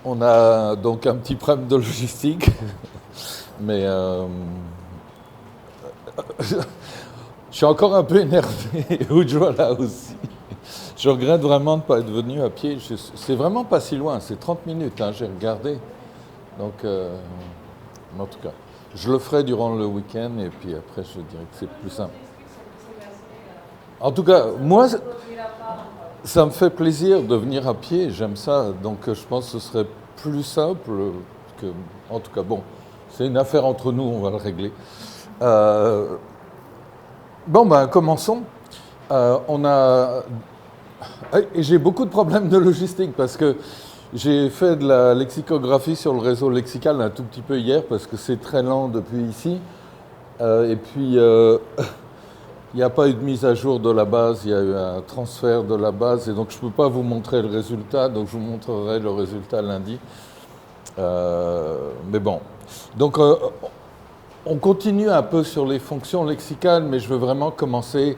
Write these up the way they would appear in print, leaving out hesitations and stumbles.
On a donc un petit problème de logistique, mais je suis encore un peu énervé, Ujjwala aussi. Je regrette vraiment de ne pas être venu à pied. C'est vraiment pas si loin, c'est 30 minutes, hein, j'ai regardé. Donc, en tout cas, je le ferai durant le week-end et puis après, je dirais que c'est plus simple. En tout cas, moi, ça me fait plaisir de venir à pied, j'aime ça. Donc, je pense que ce serait plus simple que. En tout cas, bon, c'est une affaire entre nous, on va le régler. Bon, ben, commençons. On a. Et j'ai beaucoup de problèmes de logistique parce que j'ai fait de la lexicographie sur le réseau lexical un tout petit peu hier parce que c'est très lent depuis ici. Et puis, il n'y a pas eu de mise à jour de la base, il y a eu un transfert de la base et donc je ne peux pas vous montrer le résultat, donc je vous montrerai le résultat lundi. Mais bon. Donc, on continue un peu sur les fonctions lexicales, mais je veux vraiment commencer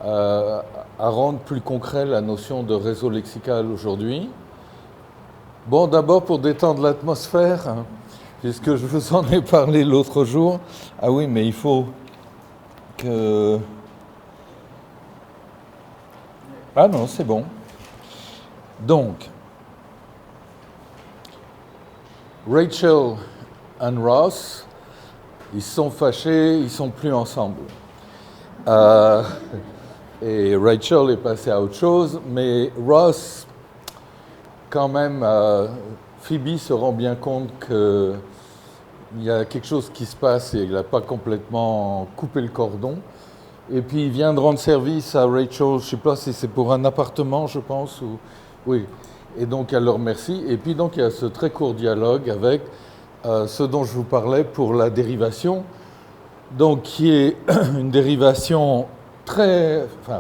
à rendre plus concret la notion de réseau lexical aujourd'hui. Bon, d'abord pour détendre l'atmosphère, hein, puisque je vous en ai parlé l'autre jour. Ah oui, mais il faut que... Ah non, c'est bon. Donc, Rachel et Ross, ils se sont fâchés, ils ne sont plus ensemble. Et Rachel est passée à autre chose, mais Ross, quand même, Phoebe se rend bien compte qu'il y a quelque chose qui se passe et il n'a pas complètement coupé le cordon. Et puis il vient de rendre service à Rachel, je ne sais pas si c'est pour un appartement, je pense, ou... Oui. Et donc elle le remercie. Et puis donc il y a ce très court dialogue avec ce dont je vous parlais pour la dérivation, donc qui est une dérivation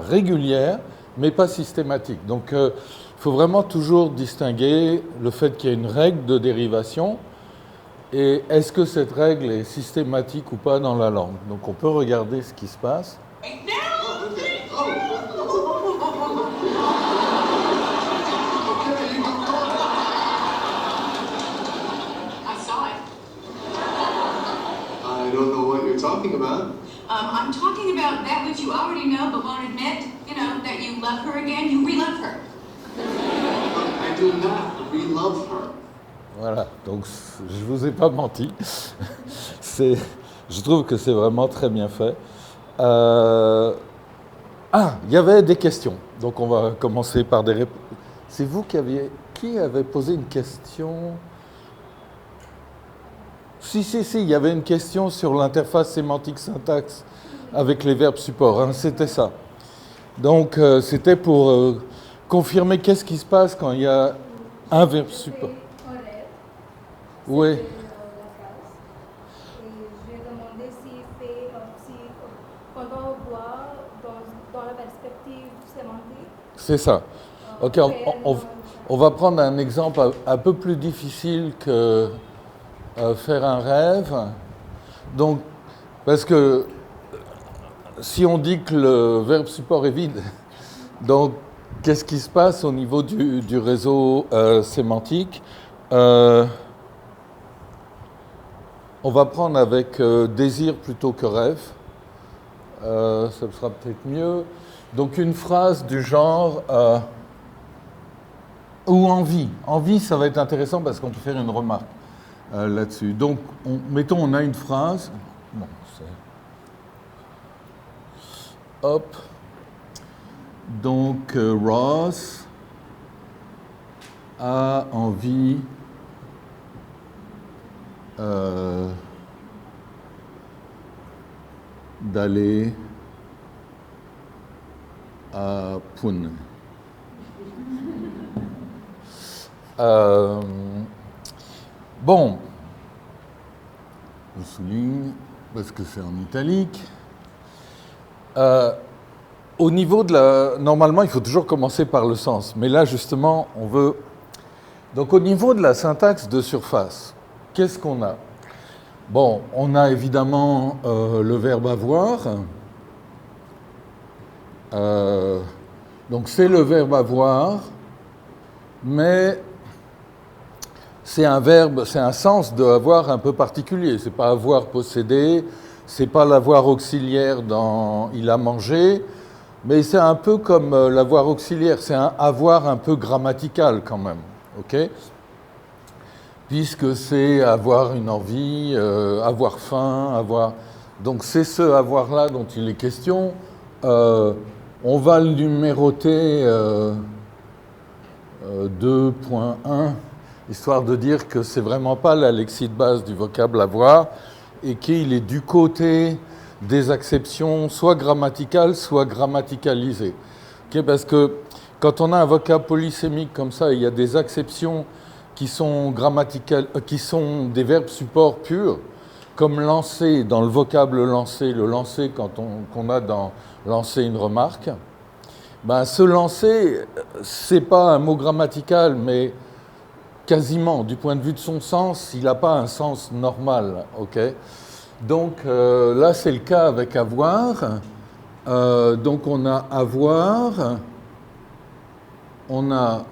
régulière, mais pas systématique. Donc il faut vraiment toujours distinguer le fait qu'il y a une règle de dérivation et est-ce que cette règle est systématique ou pas dans la langue. Donc on peut regarder ce qui se passe. I don't know what you're talking about. I'm talking about that which you already know but won't admit, you know, that you love her again, you re-love her. I do not re-love her. Voilà, donc je vous ai pas menti. Je trouve que c'est vraiment très bien fait. Il y avait des questions. Donc on va commencer par des réponses. C'est vous qui avait posé une question? Si, il y avait une question sur l'interface sémantique-syntaxe avec les verbes supports, hein, c'était ça. Donc c'était pour confirmer qu'est-ce qui se passe quand il y a un verbe support. Oui. La phrase. Et je vais demander si quand on voit dans la perspective sémantique. C'est ça. Ok, on va prendre un exemple un peu plus difficile que faire un rêve. Donc, parce que si on dit que le verbe support est vide, donc qu'est-ce qui se passe au niveau du réseau sémantique? On va prendre avec désir plutôt que rêve. Ça sera peut-être mieux. Donc une phrase du genre ou envie. Envie, ça va être intéressant parce qu'on peut faire une remarque là-dessus. Donc, mettons, on a une phrase. Bon, hop. Donc, Ross a envie d'aller à Pune. Bon, je souligne parce que c'est en italique. Au niveau de la... Normalement, il faut toujours commencer par le sens, mais là, justement, on veut... Donc, au niveau de la syntaxe de surface, qu'est-ce qu'on a? Bon, on a évidemment le verbe avoir. Donc, c'est le verbe avoir, mais c'est un verbe, c'est un sens de avoir un peu particulier. C'est pas avoir possédé, c'est pas l'avoir auxiliaire dans il a mangé, mais c'est un peu comme l'avoir auxiliaire, c'est un avoir un peu grammatical quand même, ok? Puisque c'est avoir une envie, avoir faim, avoir... Donc c'est ce avoir-là dont il est question. On va le numéroter 2.1, histoire de dire que c'est vraiment pas la lexie de base du vocable avoir et qu'il est du côté des acceptions soit grammaticales, soit grammaticalisées. Okay, parce que quand on a un vocable polysémique comme ça, il y a des acceptions qui sont grammaticales, qui sont des verbes supports purs, comme lancer dans le vocable lancer, le lancer qu'on a dans lancer une remarque. Ben, ce lancer, c'est pas un mot grammatical, mais quasiment, du point de vue de son sens, il n'a pas un sens normal, ok? Donc là, c'est le cas avec avoir. Donc on a avoir, on a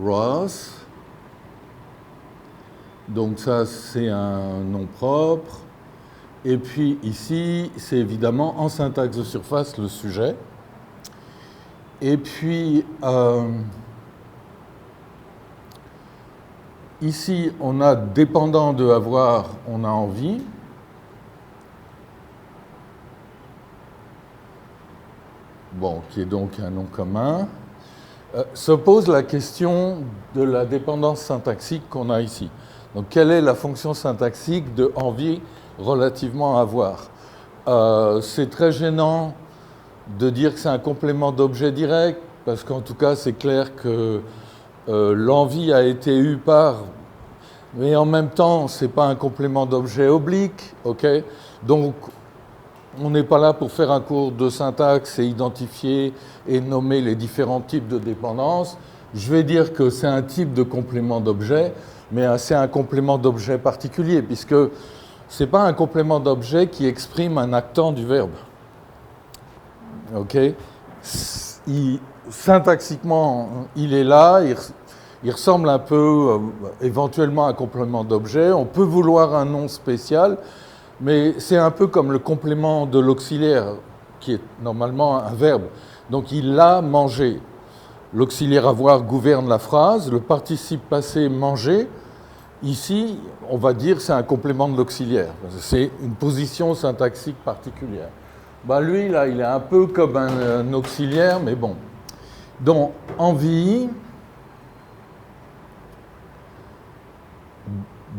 Ross. Donc ça, c'est un nom propre. Et puis ici, c'est évidemment en syntaxe de surface le sujet. Et puis ici, on a dépendant de avoir, on a envie. Bon, qui est donc un nom commun. Se pose la question de la dépendance syntaxique qu'on a ici. Donc, quelle est la fonction syntaxique de envie relativement à avoir? C'est très gênant de dire que c'est un complément d'objet direct, parce qu'en tout cas, c'est clair que l'envie a été eue par, mais en même temps, ce n'est pas un complément d'objet oblique, ok? Donc, on n'est pas là pour faire un cours de syntaxe et identifier et nommer les différents types de dépendance. Je vais dire que c'est un type de complément d'objet, mais c'est un complément d'objet particulier, puisque ce n'est pas un complément d'objet qui exprime un actant du verbe. Ok? Syntaxiquement, il est là, il ressemble un peu éventuellement à un complément d'objet. On peut vouloir un nom spécial, mais c'est un peu comme le complément de l'auxiliaire, qui est normalement un verbe. Donc il a mangé. L'auxiliaire avoir gouverne la phrase, le participe passé manger. Ici, on va dire c'est un complément de l'auxiliaire. C'est une position syntaxique particulière. Ben lui, là, il est un peu comme un auxiliaire, mais bon. Donc, envie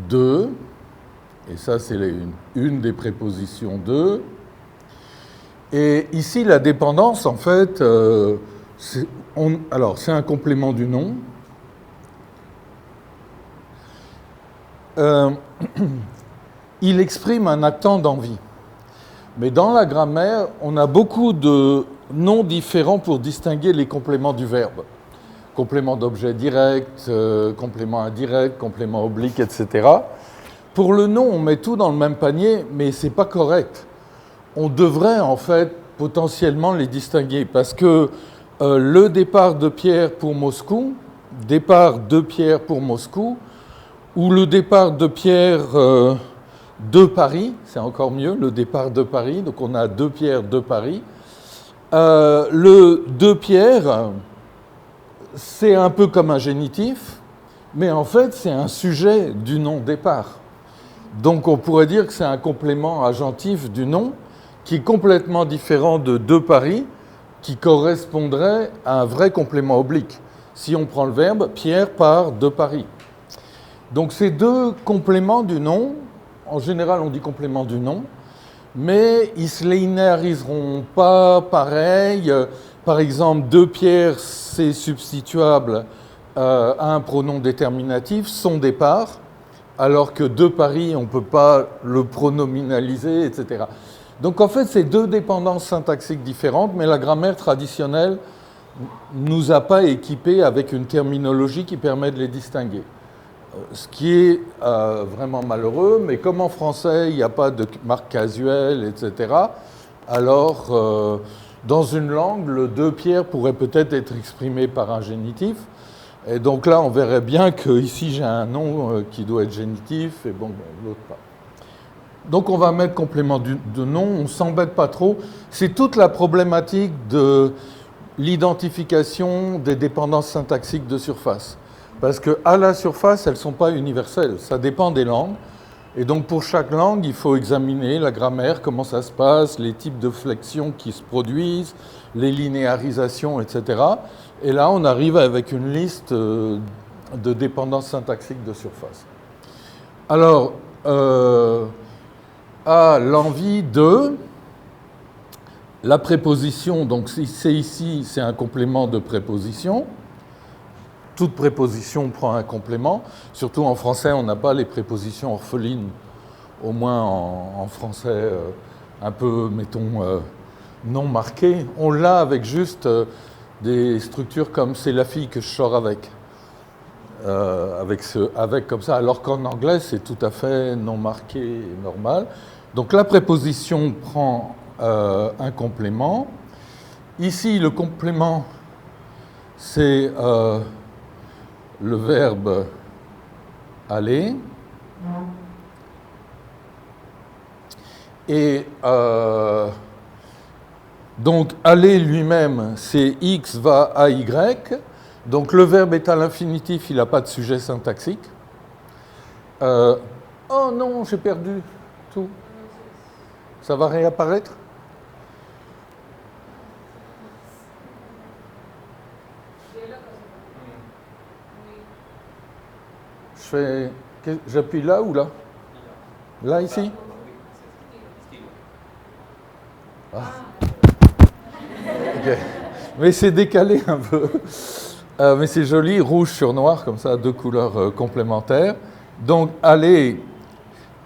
de, et ça c'est une des prépositions de. Et ici, la dépendance, en fait, c'est un complément du nom. Il exprime un actant d'envie. Mais dans la grammaire, on a beaucoup de noms différents pour distinguer les compléments du verbe. Complément d'objet direct, complément indirect, complément oblique, etc. Pour le nom, on met tout dans le même panier, mais ce n'est pas correct. On devrait en fait potentiellement les distinguer, parce que le départ de Pierre pour Moscou, départ de Pierre pour Moscou, ou le départ de Pierre de Paris, c'est encore mieux, le départ de Paris, donc on a deux Pierre de Paris. Le de Pierre, c'est un peu comme un génitif, mais en fait c'est un sujet du nom départ. Donc on pourrait dire que c'est un complément agentif du nom qui est complètement différent de Paris, qui correspondrait à un vrai complément oblique. Si on prend le verbe, Pierre part de Paris. Donc ces deux compléments du nom, en général on dit complément du nom, mais ils ne se linéariseront pas pareil. Par exemple, de Pierre, c'est substituable à un pronom déterminatif, son départ, alors que de Paris, on ne peut pas le pronominaliser, etc. Donc en fait, c'est deux dépendances syntaxiques différentes, mais la grammaire traditionnelle ne nous a pas équipés avec une terminologie qui permet de les distinguer. Ce qui est vraiment malheureux, mais comme en français, il n'y a pas de marque casuelle, etc., alors dans une langue, le de Pierre pourrait peut-être être exprimé par un génitif, Et donc là, on verrait bien que ici j'ai un nom qui doit être génitif, et bon, l'autre pas. Donc on va mettre complément de nom, on ne s'embête pas trop. C'est toute la problématique de l'identification des dépendances syntaxiques de surface. Parce qu'à la surface, elles ne sont pas universelles, ça dépend des langues. Et donc pour chaque langue, il faut examiner la grammaire, comment ça se passe, les types de flexions qui se produisent, les linéarisations, etc. Et là, on arrive avec une liste de dépendances syntaxiques de surface. Alors, à l'envie de la préposition, donc c'est ici, c'est un complément de préposition. Toute préposition prend un complément. Surtout en français, on n'a pas les prépositions orphelines, au moins en français un peu, mettons, non marqué. On l'a avec juste des structures comme c'est la fille que je sors avec. Avec comme ça, alors qu'en anglais, c'est tout à fait non marqué et normal. Donc la préposition prend un complément. Ici, le complément, c'est le verbe aller. Et donc aller lui-même, c'est X va à Y. Donc le verbe est à l'infinitif, il n'a pas de sujet syntaxique. Oh non, j'ai perdu tout. Ça va réapparaître ? J'appuie là ou là ? Là, ici ? Ah. Ok. Mais c'est décalé un peu. Mais c'est joli, rouge sur noir, comme ça, deux couleurs complémentaires. Donc, aller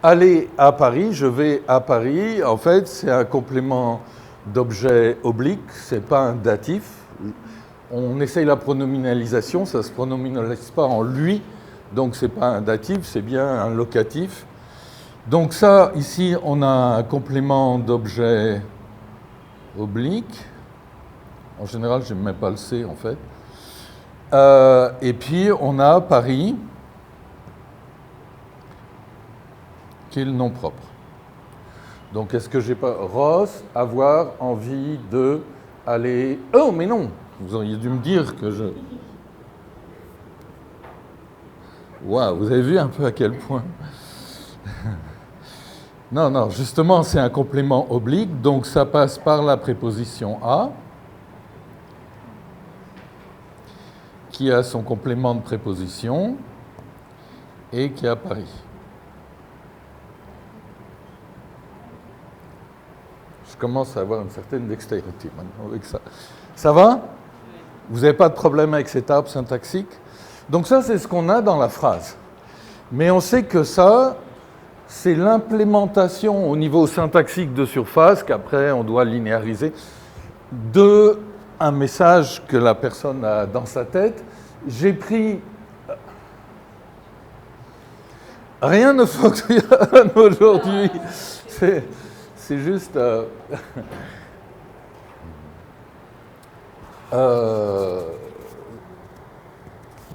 à Paris, je vais à Paris. En fait, c'est un complément d'objet oblique, c'est pas un datif. On essaye la pronominalisation, ça ne se pronominalise pas en lui. Donc, ce n'est pas un datif, c'est bien un locatif. Donc ça, ici, on a un complément d'objet oblique. En général, je ne mets pas le C, en fait. Et puis, on a Paris, qui est le nom propre. Donc, est-ce que j'ai pas... Ross, avoir envie de aller... Oh, mais non! Vous auriez dû me dire que je... Waouh, vous avez vu un peu à quel point. Non, justement, c'est un complément oblique, donc ça passe par la préposition à, qui a son complément de préposition, et qui est à Paris. Je commence à avoir une certaine dextérité maintenant avec ça. Ça va ? Vous n'avez pas de problème avec cet arbre syntaxique ? Donc ça, c'est ce qu'on a dans la phrase. Mais on sait que ça, c'est l'implémentation au niveau syntaxique de surface, qu'après on doit linéariser, de un message que la personne a dans sa tête. J'ai pris... Rien ne fonctionne aujourd'hui. C'est juste...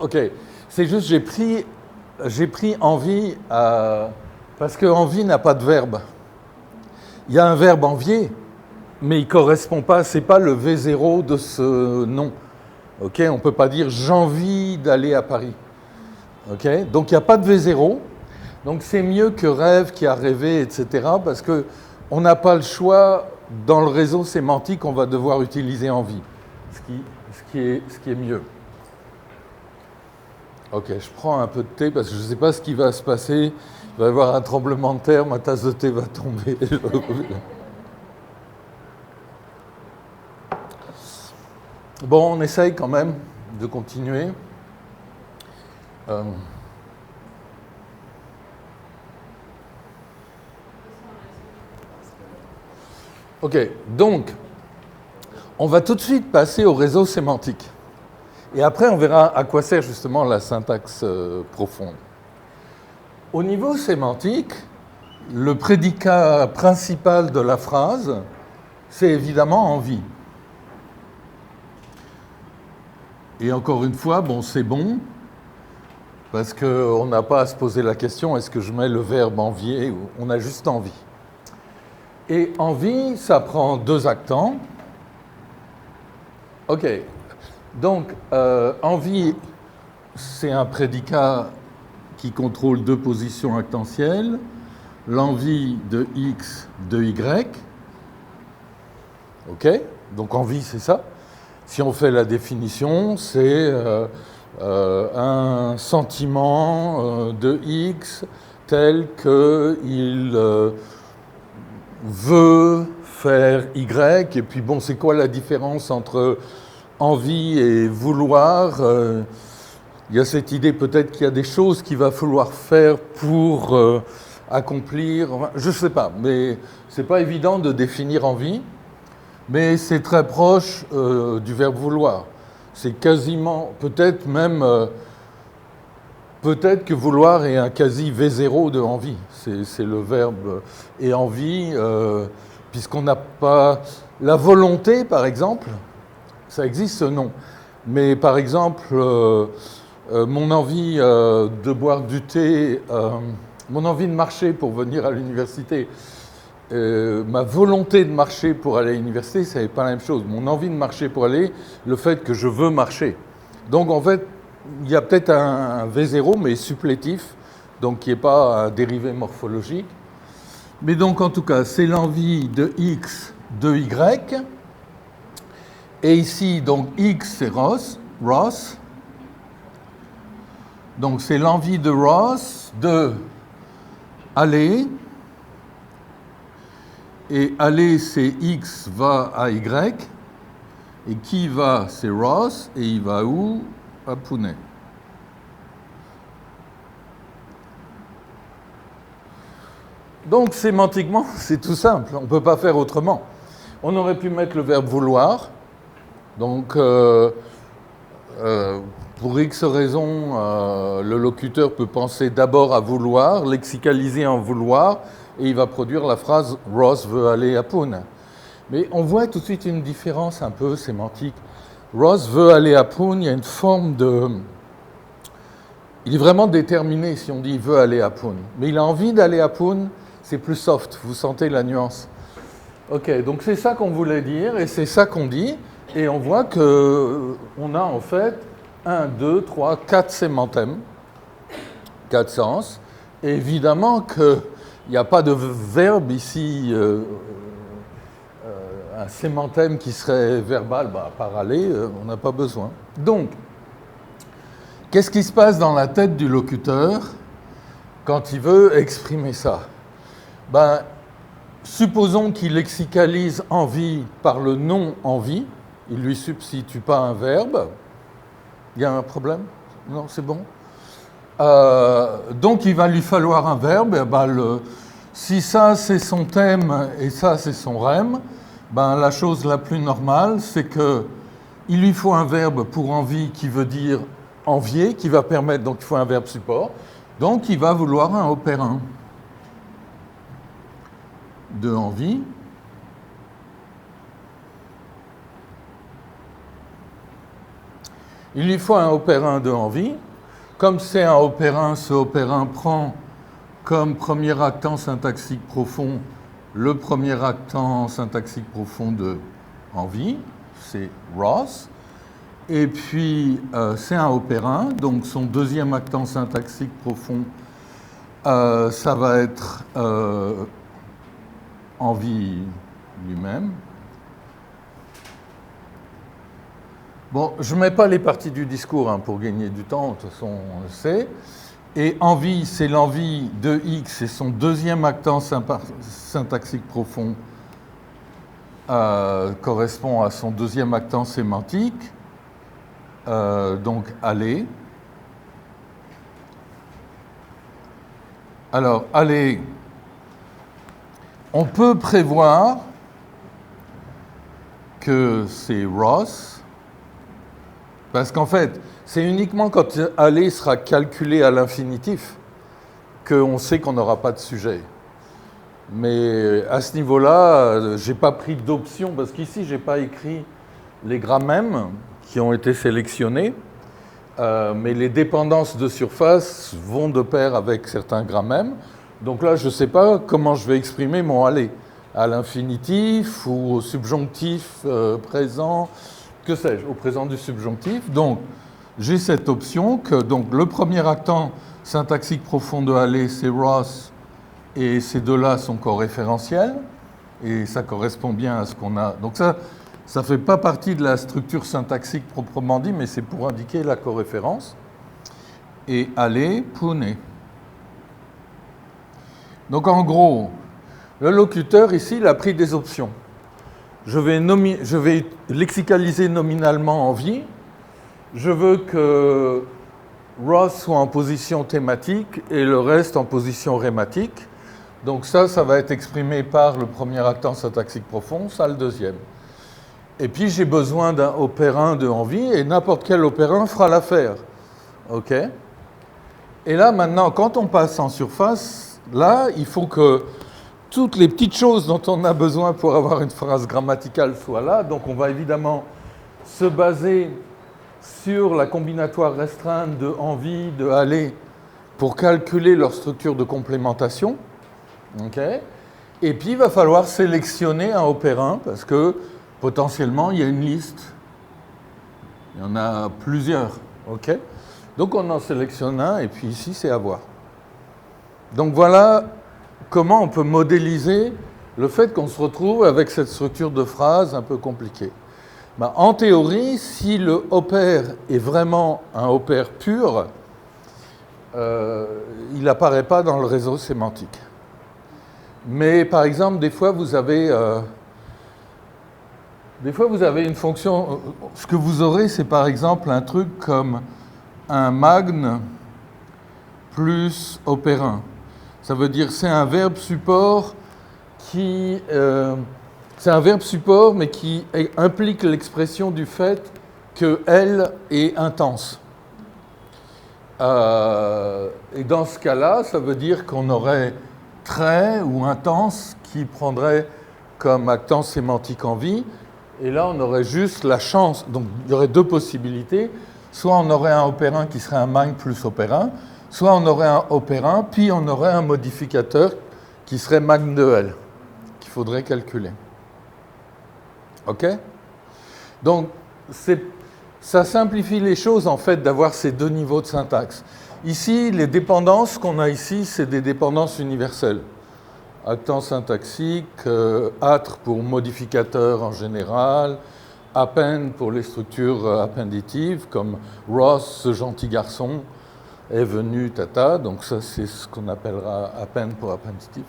Ok, c'est juste j'ai pris envie parce que envie n'a pas de verbe. Il y a un verbe envier, mais il ne correspond pas, c'est pas le V0 de ce nom. Ok, on ne peut pas dire j'envie d'aller à Paris. Ok, donc il n'y a pas de V0, donc c'est mieux que rêve qui a rêvé, etc. Parce qu'on n'a pas le choix, dans le réseau sémantique, on va devoir utiliser envie, ce qui est mieux. Ok, je prends un peu de thé parce que je ne sais pas ce qui va se passer. Il va y avoir un tremblement de terre, ma tasse de thé va tomber. Bon, on essaye quand même de continuer. Ok, donc, on va tout de suite passer au réseau sémantique. Et après, on verra à quoi sert justement la syntaxe profonde. Au niveau sémantique, le prédicat principal de la phrase, c'est évidemment envie. Et encore une fois, bon, c'est bon, parce qu'on n'a pas à se poser la question, est-ce que je mets le verbe envier ou on a juste envie. Et envie, ça prend 2 actants. Ok, donc envie, c'est un prédicat qui contrôle 2 positions actentielles, l'envie de X, de Y. Ok, donc envie, c'est ça. Si on fait la définition, c'est un sentiment de X tel qu'il veut faire Y. Et puis bon, c'est quoi la différence entre envie et vouloir? Il y a cette idée peut-être qu'il y a des choses qu'il va falloir faire pour accomplir. Enfin, je ne sais pas, mais ce n'est pas évident de définir envie. Mais c'est très proche du verbe vouloir. C'est quasiment, peut-être même, peut-être que vouloir est un quasi V0 de envie. C'est le verbe et envie, puisqu'on n'a pas... La volonté, par exemple, ça existe, non. Mais par exemple, mon envie de boire du thé, mon envie de marcher pour venir à l'université, ma volonté de marcher pour aller à l'université, ce n'est pas la même chose. Mon envie de marcher pour aller, le fait que je veux marcher. Donc en fait, il y a peut-être un V0, mais supplétif, donc qui n'est pas un dérivé morphologique. Mais donc en tout cas, c'est l'envie de X, de Y. Et ici, donc X, c'est Ross. Donc c'est l'envie de Ross de aller. Et aller, c'est X va à Y. Et qui va, c'est Ross. Et il va où? À Pune. Donc, sémantiquement, c'est tout simple. On ne peut pas faire autrement. On aurait pu mettre le verbe vouloir. Donc, pour X raisons, le locuteur peut penser d'abord à vouloir, lexicaliser en vouloir, et il va produire la phrase « Ross veut aller à Pune ». Mais on voit tout de suite une différence un peu sémantique. Ross veut aller à Pune, il y a une forme de... Il est vraiment déterminé si on dit « il veut aller à Pune ». Mais il a envie d'aller à Pune, c'est plus soft, vous sentez la nuance. Ok, donc c'est ça qu'on voulait dire, et c'est ça qu'on dit, et on voit qu'on a en fait 1, 2, 3, 4 sémantèmes, 4 sens, et évidemment que... Il n'y a pas de verbe ici, un sémantème qui serait verbal, par aller, on n'a pas besoin. Donc, qu'est-ce qui se passe dans la tête du locuteur quand il veut exprimer ça? Supposons qu'il lexicalise envie par le nom envie, il ne lui substitue pas un verbe. Il y a un problème? Non, c'est bon? Donc il va lui falloir un verbe. Si ça c'est son thème et ça c'est son rème, la chose la plus normale c'est qu'il lui faut un verbe pour envie qui veut dire envier, qui va permettre, donc il faut un verbe support, donc il va vouloir un opérin de envie. Il lui faut un opérin de envie. Comme c'est un opérin, ce opérin prend comme premier actant syntaxique profond le premier actant syntaxique profond de envie, c'est Ross. Et puis c'est un opérin, donc son deuxième actant syntaxique profond, ça va être envie lui-même. Bon, je ne mets pas les parties du discours pour gagner du temps, de toute façon on le sait. Et envie, c'est l'envie de X, et son deuxième actant syntaxique profond correspond à son deuxième actant sémantique, donc aller. Alors, aller, on peut prévoir que c'est Ross, parce qu'en fait, c'est uniquement quand aller sera calculé à l'infinitif qu'on sait qu'on n'aura pas de sujet. Mais à ce niveau-là, je n'ai pas pris d'option, parce qu'ici, je n'ai pas écrit les grammèmes, qui ont été sélectionnés, mais les dépendances de surface vont de pair avec certains grammèmes. Donc là, je ne sais pas comment je vais exprimer mon aller, à l'infinitif ou au subjonctif présent, que sais-je, au présent du subjonctif. Donc, j'ai cette option que donc, le premier actant syntaxique profond de aller, c'est Ross, et ces deux-là sont coréférentiels, et ça correspond bien à ce qu'on a. Donc ça ne fait pas partie de la structure syntaxique proprement dit, mais c'est pour indiquer la coréférence. Et aller, pune. Donc en gros, le locuteur ici, il a pris des options. Je vais lexicaliser nominalement en vie. Je veux que Ross soit en position thématique et le reste en position rématique. Donc ça va être exprimé par le premier actant syntaxique profond, ça le deuxième. Et puis j'ai besoin d'un opérin de envie et n'importe quel opérin fera l'affaire. OK ? Et là maintenant, quand on passe en surface, là, il faut que toutes les petites choses dont on a besoin pour avoir une phrase grammaticale soient là. Donc on va évidemment se baser sur la combinatoire restreinte de envie, de aller, pour calculer leur structure de complémentation. Okay. Et puis, il va falloir sélectionner un opérin parce que potentiellement, il y a une liste. Il y en a plusieurs. Okay. Donc, on en sélectionne un et puis ici, c'est à voir. Donc, voilà comment on peut modéliser le fait qu'on se retrouve avec cette structure de phrase un peu compliquée. Ben, en théorie, si le opère est vraiment un opère pur, il n'apparaît pas dans le réseau sémantique. Mais par exemple, des fois vous avez une fonction. Ce que vous aurez, c'est par exemple un truc comme un magne plus opérin. Ça veut dire c'est un verbe support c'est un verbe support, mais qui implique l'expression du fait que elle est intense. Et dans ce cas-là, ça veut dire qu'on aurait très ou intense qui prendrait comme actant sémantique en vie. Et là, on aurait juste la chance. Donc, il y aurait deux possibilités. Soit on aurait un opérin qui serait un magne plus opérin, soit on aurait un opérin, puis on aurait un modificateur qui serait magne de L, qu'il faudrait calculer. OK ? Donc, ça simplifie les choses, en fait, d'avoir ces deux niveaux de syntaxe. Ici, les dépendances qu'on a ici, c'est des dépendances universelles. Actant syntaxique, atre pour modificateur en général, append pour les structures appenditives, comme Ross, ce gentil garçon, est venu, tata. Donc ça, c'est ce qu'on appellera append pour appenditif.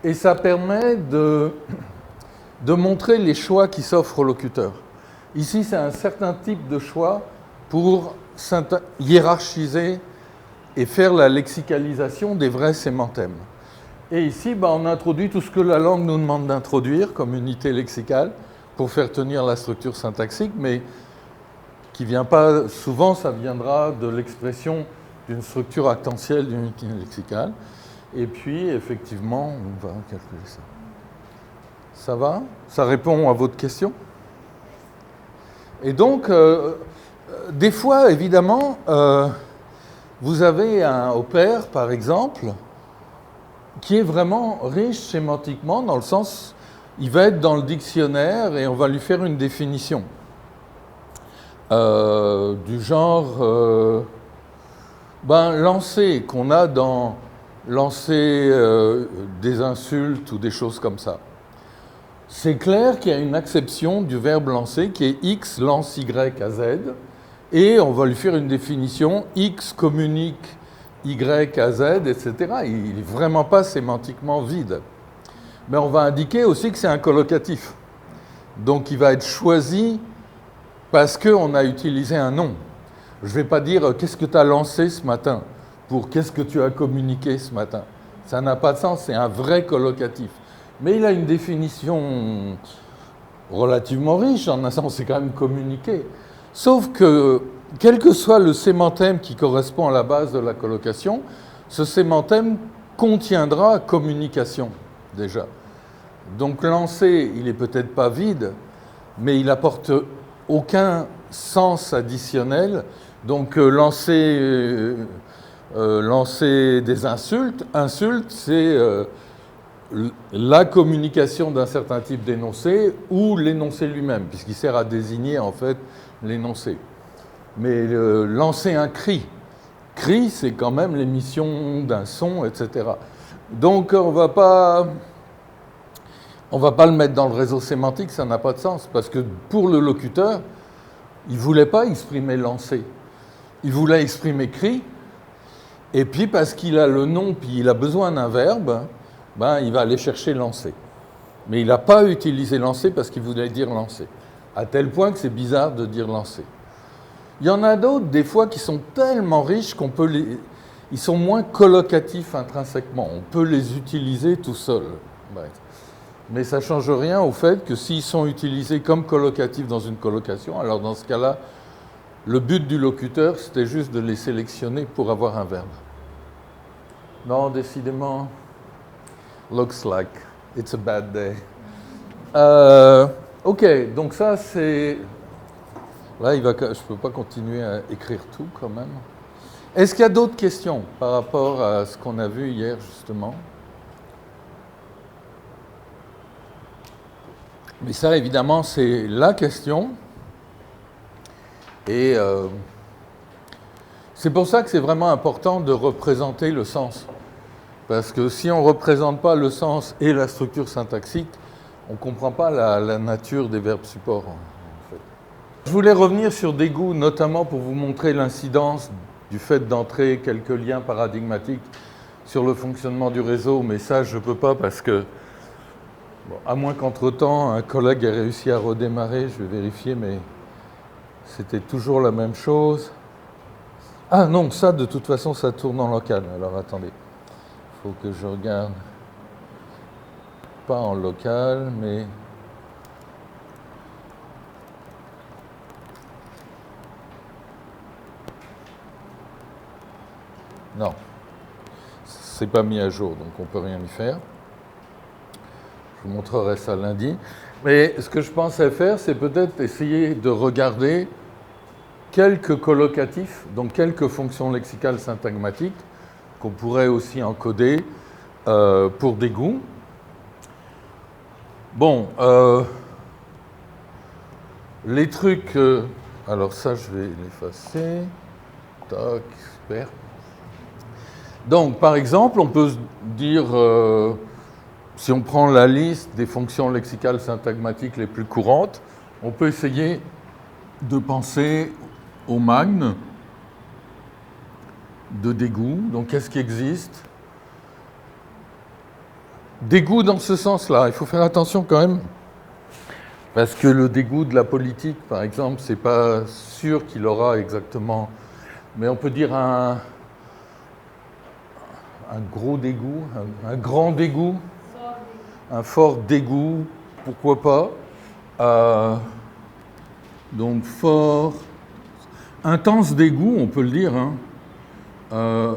Et ça permet de montrer les choix qui s'offrent au locuteur. Ici, c'est un certain type de choix pour hiérarchiser et faire la lexicalisation des vrais sémantèmes. Et ici, on introduit tout ce que la langue nous demande d'introduire comme unité lexicale pour faire tenir la structure syntaxique, mais qui ne vient pas souvent, ça viendra de l'expression d'une structure actentielle d'une unité lexicale. Et puis, effectivement, on va calculer ça. Ça va ? Ça répond à votre question ? Et donc, des fois, évidemment, vous avez un opère, par exemple, qui est vraiment riche sémantiquement, dans le sens, il va être dans le dictionnaire et on va lui faire une définition. Du genre, lancer, qu'on a dans lancer des insultes ou des choses comme ça. C'est clair qu'il y a une acception du verbe lancer qui est X lance Y à Z, et on va lui faire une définition, X communique Y à Z, etc. Il n'est vraiment pas sémantiquement vide. Mais on va indiquer aussi que c'est un collocatif. Donc il va être choisi parce qu'on a utilisé un nom. Je ne vais pas dire « qu'est-ce que tu as lancé ce matin ?» pour « qu'est-ce que tu as communiqué ce matin ?» Ça n'a pas de sens, c'est un vrai collocatif. Mais il a une définition relativement riche, en un sens, c'est quand même communiqué. Sauf que, quel que soit le sémantème qui correspond à la base de la collocation, ce sémantème contiendra communication, déjà. Donc lancer, il n'est peut-être pas vide, mais il n'apporte aucun sens additionnel. Donc lancer des insultes. Insulte, c'est la communication d'un certain type d'énoncé ou l'énoncé lui-même, puisqu'il sert à désigner en fait l'énoncé. Mais lancer un cri, c'est quand même l'émission d'un son, etc. Donc on va pas le mettre dans le réseau sémantique, ça n'a pas de sens, parce que pour le locuteur, il ne voulait pas exprimer lancer, il voulait exprimer cri, et puis parce qu'il a le nom, puis il a besoin d'un verbe, ben, il va aller chercher lancer. Mais il n'a pas utilisé lancer parce qu'il voulait dire lancer, à tel point que c'est bizarre de dire lancer. Il y en a d'autres, des fois, qui sont tellement riches qu'on peut ils sont moins collocatifs intrinsèquement. On peut les utiliser tout seuls. Bref. Mais ça ne change rien au fait que s'ils sont utilisés comme collocatifs dans une collocation, alors dans ce cas-là, le but du locuteur, c'était juste de les sélectionner pour avoir un verbe. Non, décidément, looks like it's a bad day. Ok, donc ça c'est... Là, je ne peux pas continuer à écrire tout quand même. Est-ce qu'il y a d'autres questions par rapport à ce qu'on a vu hier, justement? Mais ça, évidemment, c'est la question. Et c'est pour ça que c'est vraiment important de représenter le sens. Parce que si on ne représente pas le sens et la structure syntaxique, on ne comprend pas la nature des verbes supports. En fait. Je voulais revenir sur dégoût, notamment pour vous montrer l'incidence du fait d'entrer quelques liens paradigmatiques sur le fonctionnement du réseau, mais ça, je ne peux pas parce que, bon, à moins qu'entre-temps, un collègue ait réussi à redémarrer, je vais vérifier, mais c'était toujours la même chose. Ah non, ça, de toute façon, ça tourne en local. Alors, attendez, il faut que je regarde. Pas en local, mais... Non, c'est pas mis à jour, donc on ne peut rien y faire. Je vous montrerai ça lundi. Mais ce que je pensais faire, c'est peut-être essayer de regarder quelques collocatifs, donc quelques fonctions lexicales syntagmatiques qu'on pourrait aussi encoder pour dégoût. Bon, les trucs... alors ça, je vais l'effacer. Tac, super. Donc, par exemple, on peut se dire, si on prend la liste des fonctions lexicales syntagmatiques les plus courantes, on peut essayer de penser au magne de dégoût. Donc, qu'est-ce qui existe? Dégoût dans ce sens-là, il faut faire attention quand même, parce que le dégoût de la politique, par exemple, c'est pas sûr qu'il aura exactement, mais on peut dire un gros dégoût, un grand dégoût, un fort dégoût, pourquoi pas. Donc fort, intense dégoût, on peut le dire. Hein.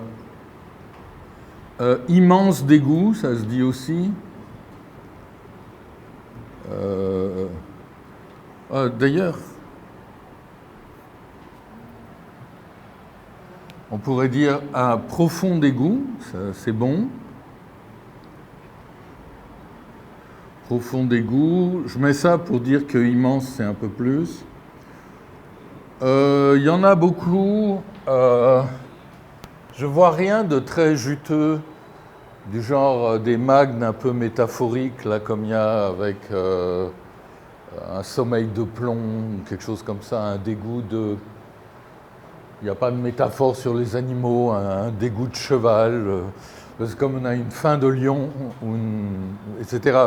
Immense dégoût, ça se dit aussi. D'ailleurs, on pourrait dire un profond dégoût, c'est bon. Profond dégoût, je mets ça pour dire que immense, c'est un peu plus. Il y en a beaucoup. Je vois rien de très juteux, du genre des magnes un peu métaphoriques, là, comme il y a avec un sommeil de plomb, quelque chose comme ça, un dégoût de... Il n'y a pas de métaphore sur les animaux, un dégoût de cheval, parce que comme on a une faim de lion, etc.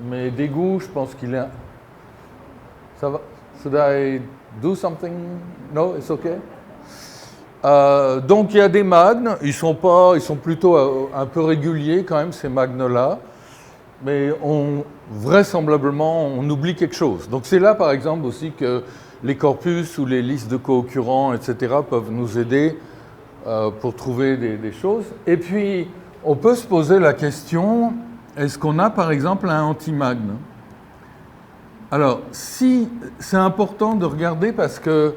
Mais dégoût, je pense qu'il est... Ça va? Should I do something? No, it's okay? Donc il y a des magnes, ils sont plutôt un peu réguliers quand même, ces magnes-là, mais vraisemblablement on oublie quelque chose. Donc c'est là par exemple aussi que les corpus ou les listes de co-occurrents, etc. peuvent nous aider pour trouver des choses. Et puis on peut se poser la question, est-ce qu'on a par exemple un antimagne? Alors, si c'est important de regarder parce que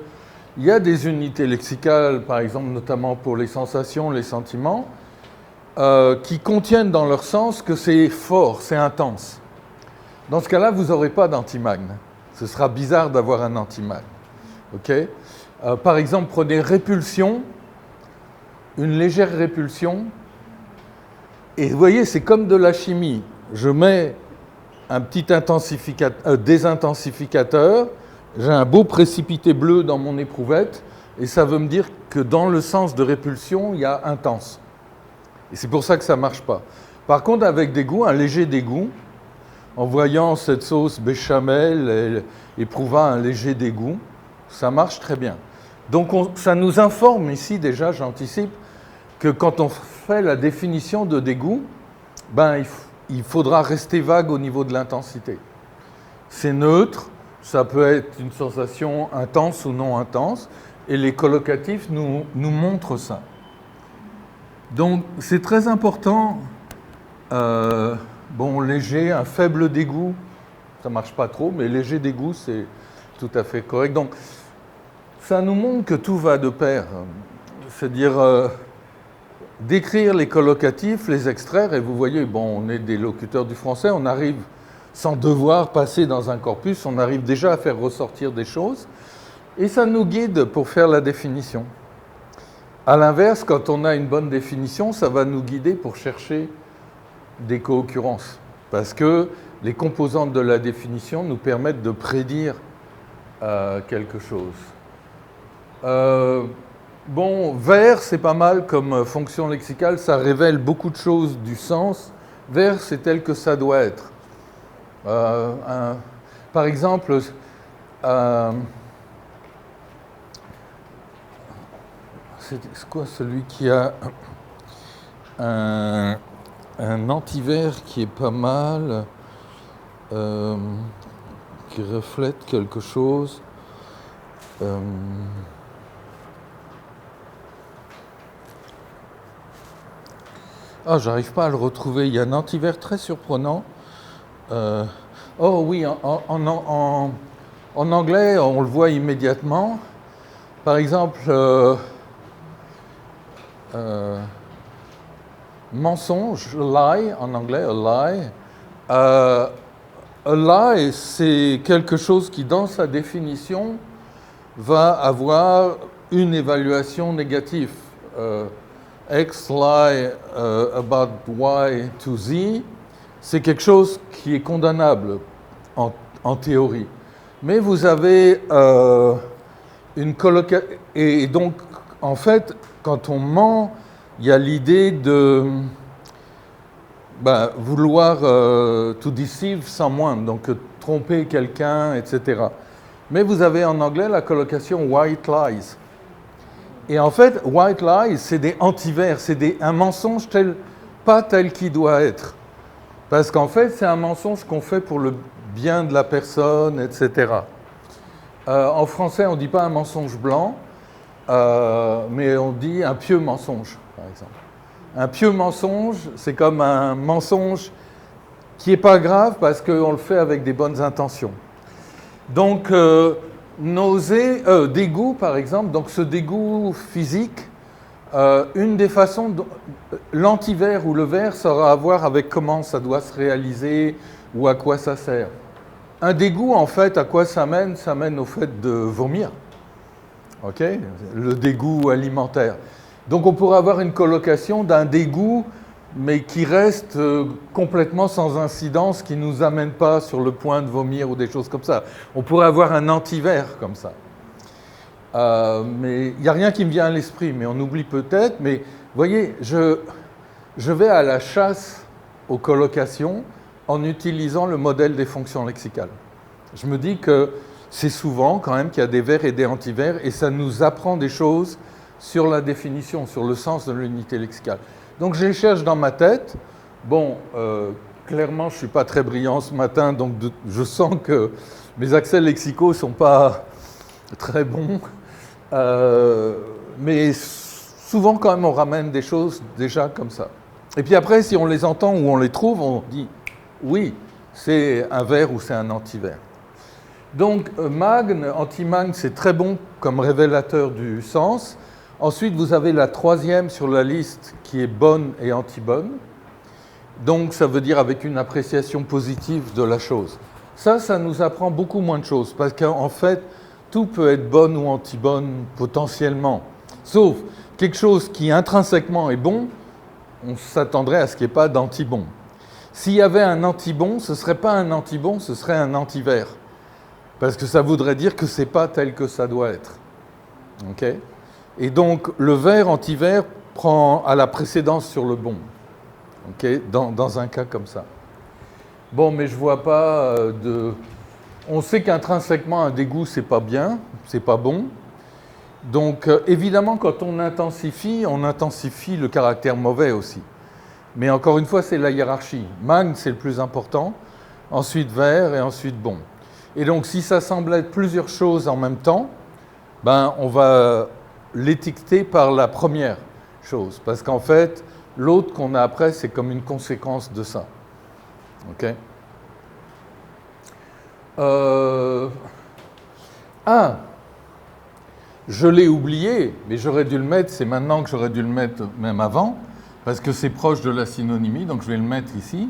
il y a des unités lexicales, par exemple, notamment pour les sensations, les sentiments, qui contiennent dans leur sens que c'est fort, c'est intense. Dans ce cas-là, vous n'aurez pas d'antimagne. Ce sera bizarre d'avoir un antimagne. Okay? Par exemple, prenez répulsion, une légère répulsion, et vous voyez, c'est comme de la chimie. Je mets un petit désintensificateur, j'ai un beau précipité bleu dans mon éprouvette, et ça veut me dire que dans le sens de répulsion, il y a intense. Et c'est pour ça que ça ne marche pas. Par contre, avec dégoût, un léger dégoût, en voyant cette sauce béchamel et éprouvant un léger dégoût, ça marche très bien. Donc ça nous informe ici déjà, j'anticipe, que quand on fait la définition de dégoût, ben, il faudra rester vague au niveau de l'intensité. C'est neutre, ça peut être une sensation intense ou non intense, et les collocatifs nous montrent ça. Donc c'est très important, léger, un faible dégoût, ça ne marche pas trop, mais léger dégoût, c'est tout à fait correct. Donc ça nous montre que tout va de pair, c'est-à-dire décrire les collocatifs, les extraire, et vous voyez, on est des locuteurs du français, on arrive sans devoir passer dans un corpus, on arrive déjà à faire ressortir des choses, et ça nous guide pour faire la définition. À l'inverse, quand on a une bonne définition, ça va nous guider pour chercher des co-occurrences, parce que les composantes de la définition nous permettent de prédire quelque chose. Vers, c'est pas mal comme fonction lexicale, ça révèle beaucoup de choses du sens. Vers, c'est tel que ça doit être. Par exemple, c'est quoi celui qui a un antivers qui est pas mal, qui reflète quelque chose. J'arrive pas à le retrouver. Il y a un antivers très surprenant. Oui, en anglais, on le voit immédiatement. Par exemple, mensonge, lie, en anglais, a lie. A lie, c'est quelque chose qui, dans sa définition, va avoir une évaluation négative. X lie about Y to Z, c'est quelque chose qui est condamnable en théorie. Mais vous avez une collocation. Et donc, en fait, quand on ment, il y a l'idée de vouloir to deceive someone, donc tromper quelqu'un, etc. Mais vous avez en anglais la collocation white lies. Et en fait, white lies, c'est des antivers, c'est un mensonge pas tel qu'il doit être. Parce qu'en fait, c'est un mensonge qu'on fait pour le bien de la personne, etc. En français, on ne dit pas un mensonge blanc, mais on dit un pieux mensonge, par exemple. Un pieux mensonge, c'est comme un mensonge qui n'est pas grave parce qu'on le fait avec des bonnes intentions. Donc, dégoût, par exemple, donc ce dégoût physique, une des façons, l'antivers ou le vers, ça aura à voir avec comment ça doit se réaliser ou à quoi ça sert. Un dégoût, en fait, à quoi ça mène? Ça mène au fait de vomir. OK? Le dégoût alimentaire. Donc on pourrait avoir une collocation d'un dégoût, mais qui reste complètement sans incidence, qui ne nous amène pas sur le point de vomir ou des choses comme ça. On pourrait avoir un antivers comme ça. Mais il n'y a rien qui me vient à l'esprit, mais on oublie peut-être. Mais vous voyez, je vais à la chasse aux collocations en utilisant le modèle des fonctions lexicales. Je me dis que c'est souvent quand même qu'il y a des vers et des antivers, et ça nous apprend des choses sur la définition, sur le sens de l'unité lexicale. Donc je les cherche dans ma tête. Clairement, je ne suis pas très brillant ce matin, donc je sens que mes accès lexicaux ne sont pas très bons. Mais souvent, quand même, on ramène des choses déjà comme ça. Et puis après, si on les entend ou on les trouve, on dit « oui, c'est un vers ou c'est un antivers ». Donc, magne, anti-magne, c'est très bon comme révélateur du sens. Ensuite, vous avez la troisième sur la liste qui est bonne et anti-bonne. Donc, ça veut dire avec une appréciation positive de la chose. Ça nous apprend beaucoup moins de choses, parce qu'en fait, tout peut être bonne ou anti-bonne potentiellement. Sauf quelque chose qui intrinsèquement est bon, on s'attendrait à ce qu'il n'y ait pas d'anti-bon. S'il y avait un anti-bon, ce ne serait pas un anti-bon, ce serait un anti-vert. Parce que ça voudrait dire que ce n'est pas tel que ça doit être. Okay? Et donc, le vert anti-vert prend à la précédence sur le bon. Okay? Dans un cas comme ça. Bon, mais je ne vois pas de... On sait qu'intrinsèquement, un dégoût, c'est pas bien, c'est pas bon. Donc, évidemment, quand on intensifie le caractère mauvais aussi. Mais encore une fois, c'est la hiérarchie. Magne, c'est le plus important, ensuite vert et ensuite bon. Et donc, si ça semble être plusieurs choses en même temps, ben, on va l'étiqueter par la première chose. Parce qu'en fait, l'autre qu'on a après, c'est comme une conséquence de ça. OK ? Je l'ai oublié, mais j'aurais dû le mettre, c'est maintenant que j'aurais dû le mettre même avant, parce que c'est proche de la synonymie, donc je vais le mettre ici.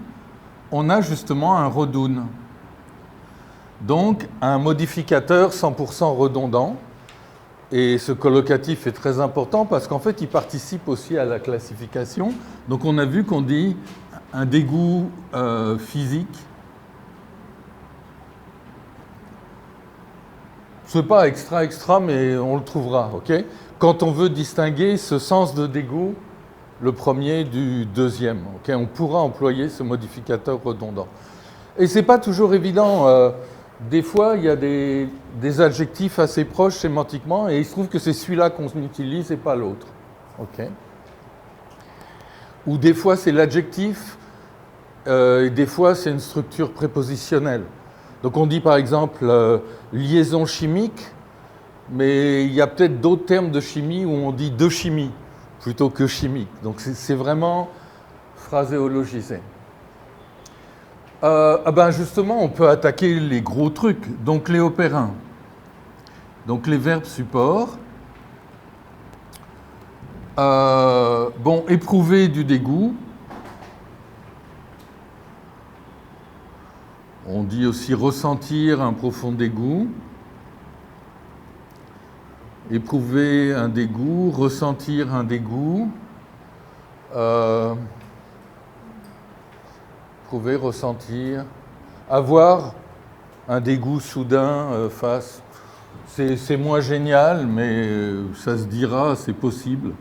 On a justement un redoun. Donc, un modificateur 100% redondant. Et ce collocatif est très important parce qu'en fait, il participe aussi à la classification. Donc, on a vu qu'on dit un dégoût physique. Ce n'est pas extra, mais on le trouvera. Okay ? Quand on veut distinguer ce sens de dégoût, le premier du deuxième, okay ? On pourra employer ce modificateur redondant. Et ce n'est pas toujours évident. Des fois, il y a des adjectifs assez proches sémantiquement et il se trouve que c'est celui-là qu'on utilise et pas l'autre. Okay. Ou des fois, c'est l'adjectif et des fois, c'est une structure prépositionnelle. Donc, on dit par exemple liaison chimique, mais il y a peut-être d'autres termes de chimie où on dit de chimie plutôt que chimique. Donc, c'est vraiment phraséologisé. Justement, on peut attaquer les gros trucs, donc les opérins. Donc les verbes supports. Éprouver du dégoût. On dit aussi ressentir un profond dégoût. Éprouver un dégoût, ressentir un dégoût. Éprouver, ressentir, avoir un dégoût soudain face. C'est moins génial, mais ça se dira, c'est possible.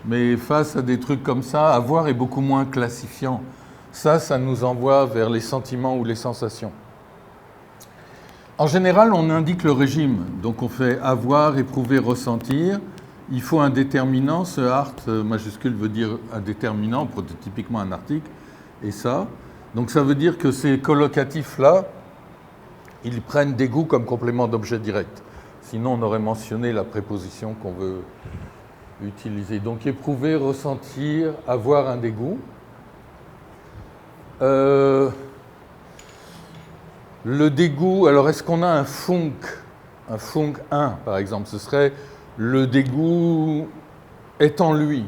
Mais face à des trucs comme ça, avoir est beaucoup moins classifiant. Ça nous envoie vers les sentiments ou les sensations. En général, on indique le régime. Donc on fait avoir, éprouver, ressentir. Il faut un déterminant. Ce art majuscule veut dire un déterminant, prototypiquement un article. Et ça. Donc ça veut dire que ces collocatifs-là, ils prennent dégoût comme complément d'objet direct. Sinon, on aurait mentionné la préposition qu'on veut utiliser. Donc éprouver, ressentir, avoir un dégoût. Le dégoût, alors est-ce qu'on a un funk 1 par exemple? Ce serait le dégoût est en lui.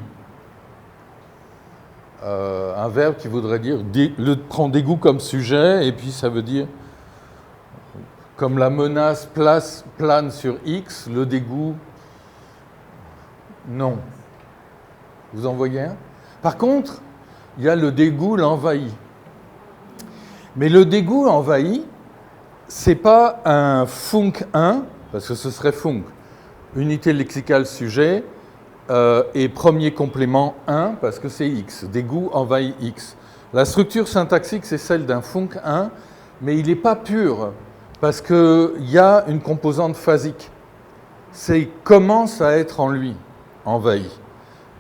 Un verbe qui voudrait dire prend dégoût comme sujet, et puis ça veut dire comme la menace plane sur X, le dégoût, non. Vous en voyez un? Par contre, il y a le dégoût l'envahit. Mais le dégoût envahi, c'est pas un funk 1, parce que ce serait funk, unité lexicale sujet, et premier complément 1, parce que c'est X, dégoût envahit X. La structure syntaxique, c'est celle d'un funk 1, mais il n'est pas pur, parce qu'il y a une composante phasique. C'est commence à être en lui, envahi.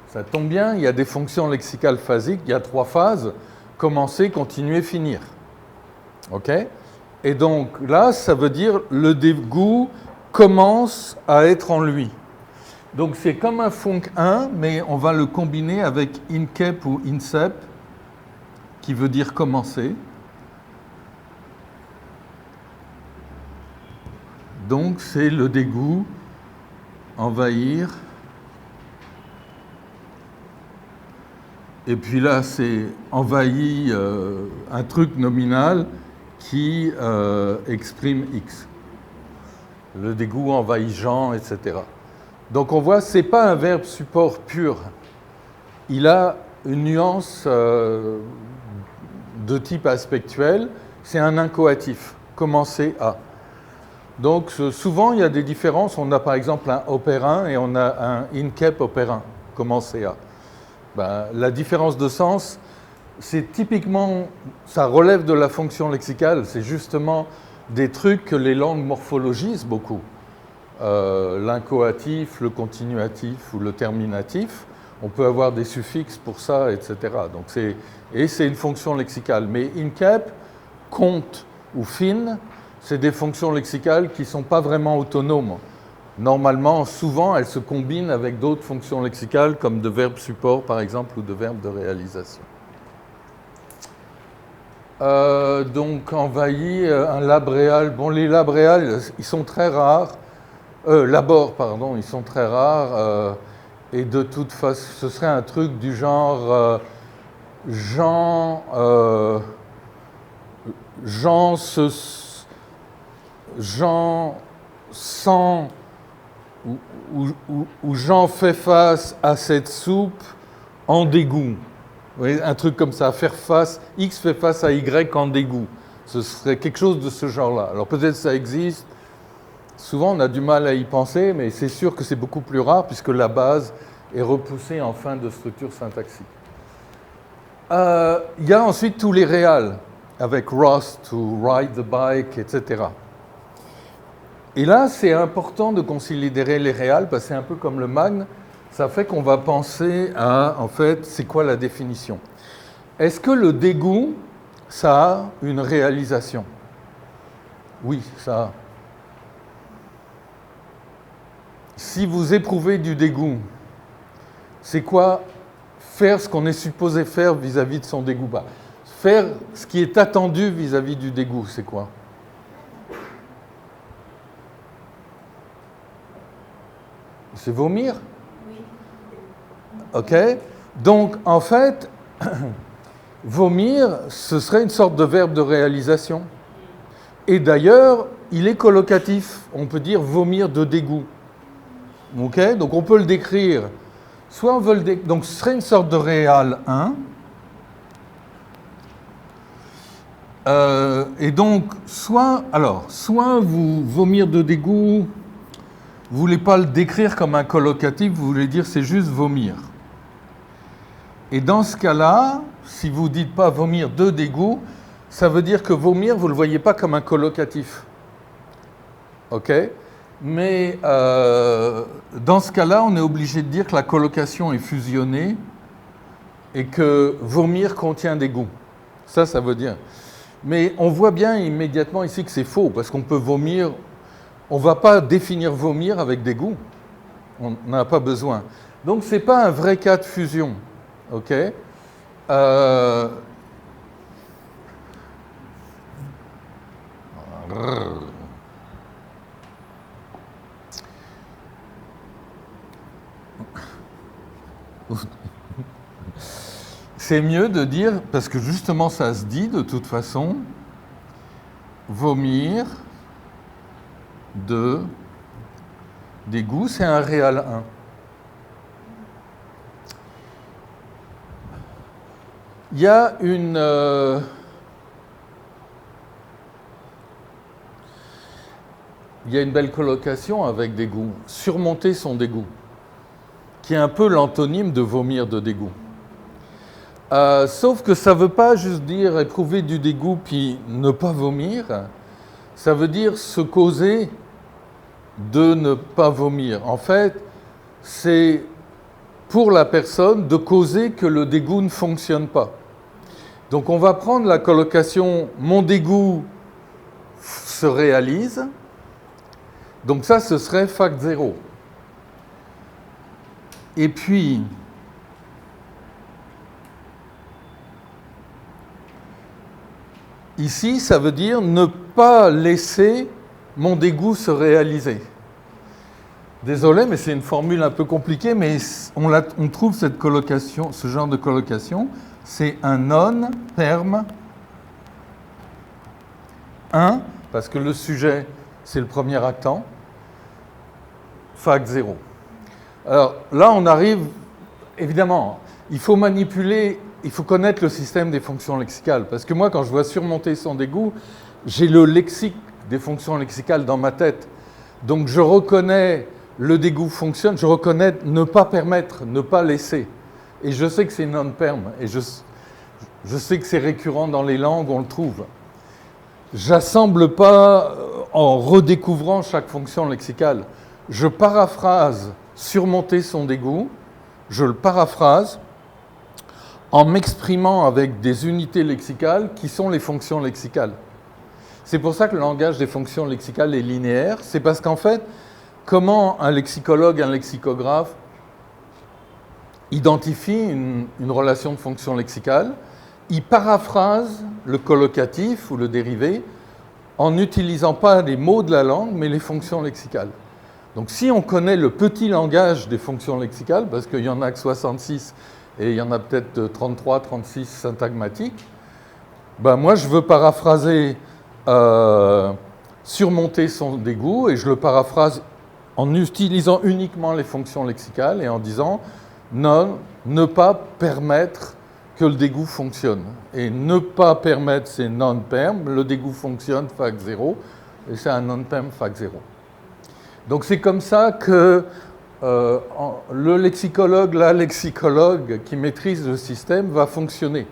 Ça tombe bien, il y a des fonctions lexicales phasiques, il y a 3 phases, commencer, continuer, finir. OK ? Et donc là, ça veut dire le dégoût commence à être en lui. Donc c'est comme un funk 1, mais on va le combiner avec incep ou incep, qui veut dire commencer. Donc c'est le dégoût, envahir. Et puis là, c'est envahi un truc nominal qui exprime X. Le dégoût envahit Jean, etc. Donc on voit, ce n'est pas un verbe support pur. Il a une nuance de type aspectuel. C'est un incoatif, commencer à. Donc souvent, il y a des différences. On a par exemple un opérin et on a un incep opérin, commencer à. Ben, la différence de sens, c'est typiquement, ça relève de la fonction lexicale, c'est justement des trucs que les langues morphologisent beaucoup. L'incoatif, le continuatif ou le terminatif, on peut avoir des suffixes pour ça, etc. Donc c'est une fonction lexicale. Mais incep, compte ou fin, c'est des fonctions lexicales qui ne sont pas vraiment autonomes. Normalement, souvent, elles se combinent avec d'autres fonctions lexicales, comme de verbes support, par exemple, ou de verbes de réalisation. Donc, envahi, un labréal. Bon, les labréales, ils sont très rares. Labor, pardon, ils sont très rares. Et de toute façon, ce serait un truc du genre Jean sent où Jean fait face à cette soupe en dégoût. Vous voyez, un truc comme ça, faire face, X fait face à Y en dégoût. Ce serait quelque chose de ce genre-là. Alors peut-être ça existe, souvent on a du mal à y penser, mais c'est sûr que c'est beaucoup plus rare puisque la base est repoussée en fin de structure syntaxique. Il y a ensuite tous les réals, avec Ross, to ride the bike, etc. Et là, c'est important de considérer les réals, parce que c'est un peu comme le magne, ça fait qu'on va penser à, en fait, c'est quoi la définition? Est-ce que le dégoût, ça a une réalisation? Oui, ça a. Si vous éprouvez du dégoût, c'est quoi faire ce qu'on est supposé faire vis-à-vis de son dégoût? Faire ce qui est attendu vis-à-vis du dégoût, c'est quoi? C'est vomir? Oui. OK? Donc, en fait, vomir, ce serait une sorte de verbe de réalisation. Et d'ailleurs, il est collocatif. On peut dire vomir de dégoût. OK? Donc, on peut le décrire. Soit on veut le donc, ce serait une sorte de réal 1. Et donc, soit vous vomir de dégoût, vous ne voulez pas le décrire comme un collocatif, vous voulez dire c'est juste vomir. Et dans ce cas-là, si vous ne dites pas vomir de dégoût, ça veut dire que vomir, vous ne le voyez pas comme un collocatif. OK? Mais dans ce cas-là, on est obligé de dire que la collocation est fusionnée et que vomir contient dégoût. Ça veut dire. Mais on voit bien immédiatement ici que c'est faux, parce qu'on peut vomir. On ne va pas définir vomir avec dégoût. On n'en a pas besoin. Donc, ce n'est pas un vrai cas de fusion. OK? C'est mieux de dire, parce que justement ça se dit de toute façon, vomir de dégoût, c'est un réal 1. Il y a une belle collocation avec dégoût, surmonter son dégoût, qui est un peu l'antonyme de vomir de dégoût. Sauf que ça ne veut pas juste dire éprouver du dégoût puis ne pas vomir, ça veut dire se causer de ne pas vomir. En fait, c'est pour la personne de causer que le dégoût ne fonctionne pas. Donc on va prendre la collocation « mon dégoût se réalise ». Donc ça, ce serait fact 0. Et puis, ici, ça veut dire ne pas laisser mon dégoût se réalisait. Désolé, mais c'est une formule un peu compliquée, mais on trouve cette colocation, ce genre de colocation, c'est un non perm 1, parce que le sujet, c'est le premier actant, fac 0. Alors là, on arrive, évidemment, il faut manipuler, il faut connaître le système des fonctions lexicales, parce que moi, quand je vois surmonter son dégoût, j'ai le lexique des fonctions lexicales dans ma tête. Donc je reconnais le dégoût fonctionne, je reconnais ne pas permettre, ne pas laisser. Et je sais que c'est non-perm, et je sais que c'est récurrent dans les langues, on le trouve. J'assemble pas en redécouvrant chaque fonction lexicale. Je paraphrase surmonter son dégoût, je le paraphrase en m'exprimant avec des unités lexicales qui sont les fonctions lexicales. C'est pour ça que le langage des fonctions lexicales est linéaire, c'est parce qu'en fait, comment un lexicologue, un lexicographe identifie une relation de fonction lexicale, il paraphrase le collocatif ou le dérivé en n'utilisant pas les mots de la langue, mais les fonctions lexicales. Donc si on connaît le petit langage des fonctions lexicales, parce qu'il y en a que 66 et il y en a peut-être 33, 36 syntagmatiques, ben moi je veux paraphraser surmonter son dégoût et je le paraphrase en utilisant uniquement les fonctions lexicales et en disant non, ne pas permettre que le dégoût fonctionne. Et ne pas permettre, c'est non-perm, le dégoût fonctionne, fac 0, et c'est un non-perm, fac 0. Donc c'est comme ça que le lexicologue, la lexicologue qui maîtrise le système va fonctionner.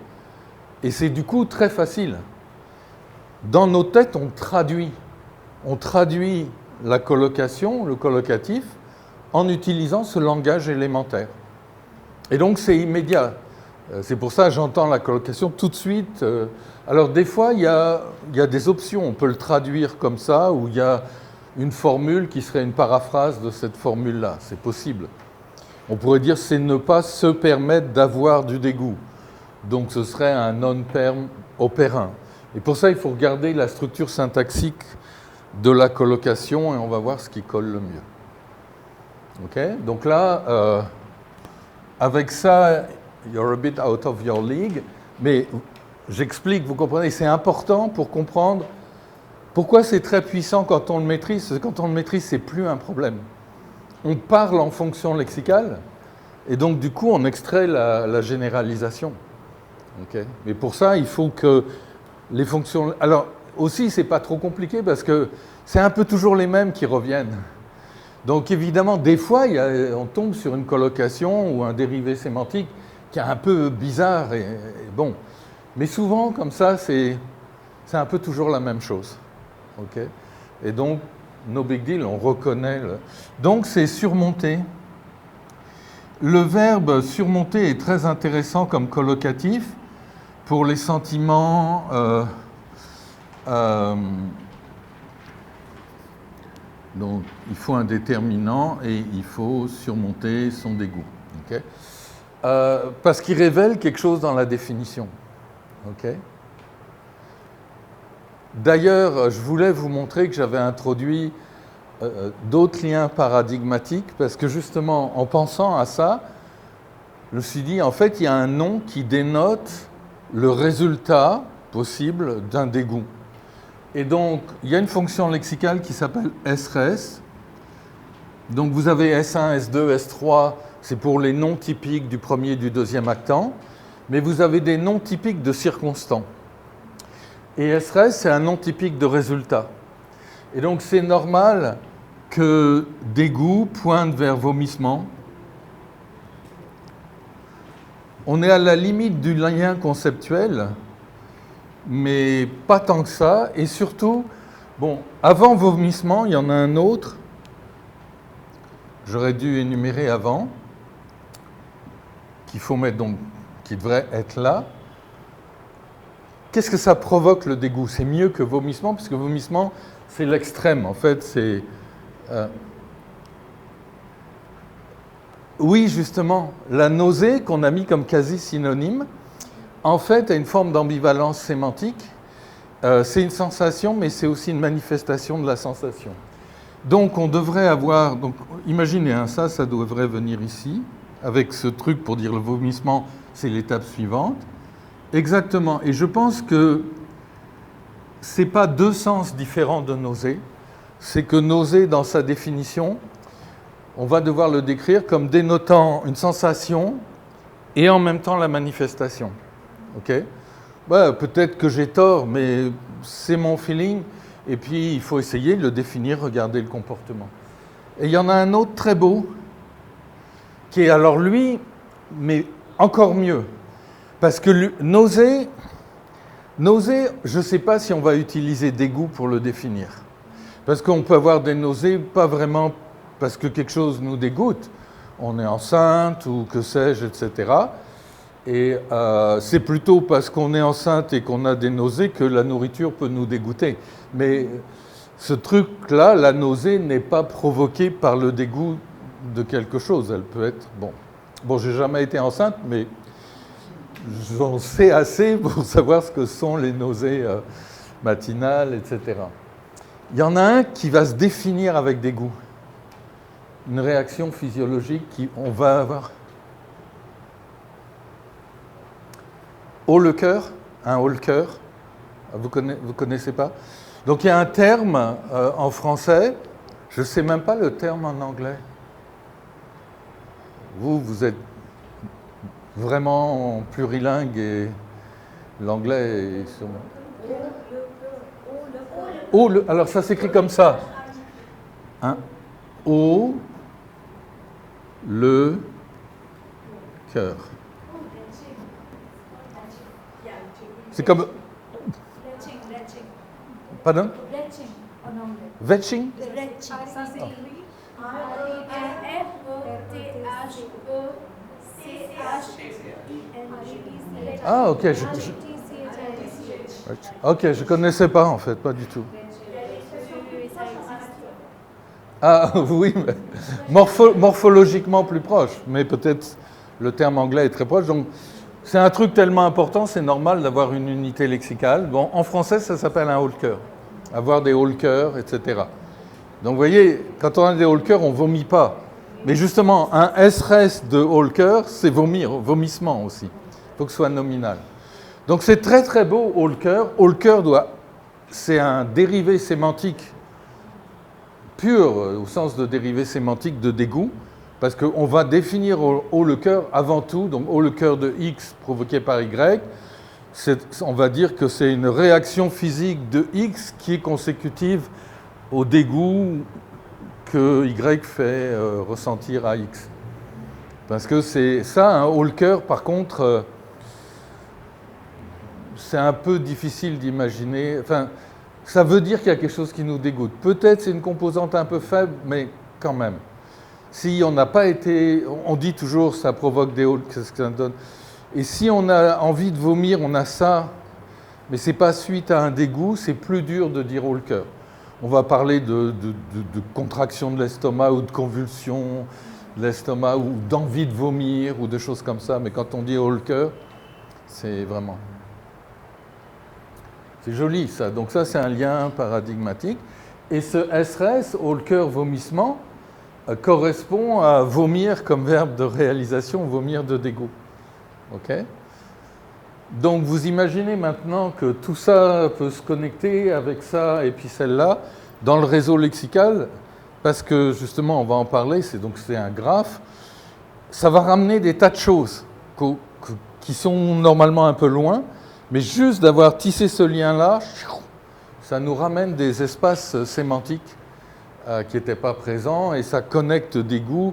Et c'est du coup très facile. Dans nos têtes, on traduit la collocation, le collocatif, en utilisant ce langage élémentaire. Et donc c'est immédiat. C'est pour ça que j'entends la collocation tout de suite. Alors des fois, il y a des options. On peut le traduire comme ça, ou il y a une formule qui serait une paraphrase de cette formule-là. C'est possible. On pourrait dire c'est ne pas se permettre d'avoir du dégoût. Donc ce serait un non-perm opérin. Et pour ça, il faut regarder la structure syntaxique de la collocation et on va voir ce qui colle le mieux. OK ? Donc là, avec ça, you're a bit out of your league, mais j'explique, vous comprenez, c'est important pour comprendre pourquoi c'est très puissant quand on le maîtrise. Parce que quand on le maîtrise, c'est plus un problème. On parle en fonction lexicale et donc du coup, on extrait la généralisation. Okay. Mais pour ça, il faut que les fonctions... Alors, aussi, c'est pas trop compliqué parce que c'est un peu toujours les mêmes qui reviennent. Donc, évidemment, des fois, on tombe sur une collocation ou un dérivé sémantique qui est un peu bizarre et bon. Mais souvent, comme ça, c'est un peu toujours la même chose. Okay. Et donc, no big deal, on reconnaît... Donc, c'est surmonter. Le verbe surmonter est très intéressant comme collocatif pour les sentiments donc il faut un déterminant et il faut surmonter son dégoût. Okay. Parce qu'il révèle quelque chose dans la définition. Okay. D'ailleurs, je voulais vous montrer que j'avais introduit d'autres liens paradigmatiques parce que justement, en pensant à ça, je me suis dit, en fait, il y a un nom qui dénote le résultat possible d'un dégoût. Et donc, il y a une fonction lexicale qui s'appelle SRES. Donc, vous avez S1, S2, S3, c'est pour les noms typiques du premier et du deuxième actant, mais vous avez des noms typiques de circonstants. Et SRES, c'est un nom typique de résultat. Et donc, c'est normal que dégoût pointe vers vomissement. On est à la limite du lien conceptuel, mais pas tant que ça. Et surtout, bon, avant vomissement, il y en a un autre. J'aurais dû énumérer avant, qu'il faut mettre donc, qui devrait être là. Qu'est-ce que ça provoque le dégoût? C'est mieux que vomissement, puisque vomissement, c'est l'extrême. En fait, c'est... Oui, justement, la nausée qu'on a mis comme quasi synonyme, en fait, a une forme d'ambivalence sémantique c'est une sensation, mais c'est aussi une manifestation de la sensation. Donc on devrait avoir, donc imaginez, hein, ça devrait venir ici, avec ce truc pour dire le vomissement, c'est l'étape suivante. Exactement, et je pense que ce n'est pas deux sens différents de nausée, c'est que nausée, dans sa définition, on va devoir le décrire comme dénotant une sensation et en même temps la manifestation. Okay ? Peut-être que j'ai tort, mais c'est mon feeling. Et puis, il faut essayer de le définir, regarder le comportement. Et il y en a un autre très beau, qui est alors lui, mais encore mieux. Parce que nausée, je ne sais pas si on va utiliser dégoût pour le définir. Parce qu'on peut avoir des nausées, pas vraiment parce que quelque chose nous dégoûte. On est enceinte ou que sais-je, etc. Et c'est plutôt parce qu'on est enceinte et qu'on a des nausées que la nourriture peut nous dégoûter. Mais ce truc-là, la nausée, n'est pas provoquée par le dégoût de quelque chose. Elle peut être... Bon, j'ai jamais été enceinte, mais j'en sais assez pour savoir ce que sont les nausées matinales, etc. Il y en a un qui va se définir avec dégoût. Une réaction physiologique on va avoir... Haut le cœur, un haut le cœur, vous connaissez pas? Donc il y a un terme en français, je ne sais même pas le terme en anglais. Vous êtes vraiment plurilingue et l'anglais est sûrement... alors ça s'écrit comme ça. Hein? Haut le cœur. C'est comme... Pardon? Retching en anglais. Vetching? Retching. Ça s'écrit R-E-T-H-E-C-H-I-N-G. Ah, ok. Ok, je connaissais pas en fait, pas du tout. Ah oui, mais morphologiquement plus proche, mais peut-être le terme anglais est très proche. Donc c'est un truc tellement important, c'est normal d'avoir une unité lexicale. Bon, en français, ça s'appelle un haut le cœur. Avoir des hauts le cœur, etc. Donc vous voyez, quand on a des hauts le cœur, on vomit pas. Mais justement, un SRS de haut le cœur, c'est vomir, vomissement aussi. Il faut que ce soit nominal. Donc c'est très très beau, haut le cœur. Haut le cœur c'est un dérivé sémantique pur, au sens de dérivé sémantique de dégoût, parce qu'on va définir haut le cœur avant tout, donc haut le cœur de X provoqué par Y, on va dire que c'est une réaction physique de X qui est consécutive au dégoût que Y fait ressentir à X. Parce que c'est ça, un haut le cœur, par contre, c'est un peu difficile d'imaginer. Enfin, ça veut dire qu'il y a quelque chose qui nous dégoûte. Peut-être c'est une composante un peu faible, mais quand même. Si on n'a pas été... On dit toujours ça provoque des hauts, qu'est-ce que ça donne? Et si on a envie de vomir, on a ça, mais ce n'est pas suite à un dégoût, c'est plus dur de dire haut le cœur. On va parler de contraction de l'estomac ou de convulsion de l'estomac ou d'envie de vomir ou de choses comme ça, mais quand on dit haut le cœur, c'est vraiment... C'est joli ça, donc ça c'est un lien paradigmatique. Et ce SRS, haut le cœur, vomissement, correspond à vomir comme verbe de réalisation, vomir de dégoût. Ok ? Donc vous imaginez maintenant que tout ça peut se connecter avec ça et puis celle-là dans le réseau lexical, parce que justement on va en parler, c'est un graphe, ça va ramener des tas de choses qui sont normalement un peu loin, mais juste d'avoir tissé ce lien-là, ça nous ramène des espaces sémantiques qui n'étaient pas présents et ça connecte dégoût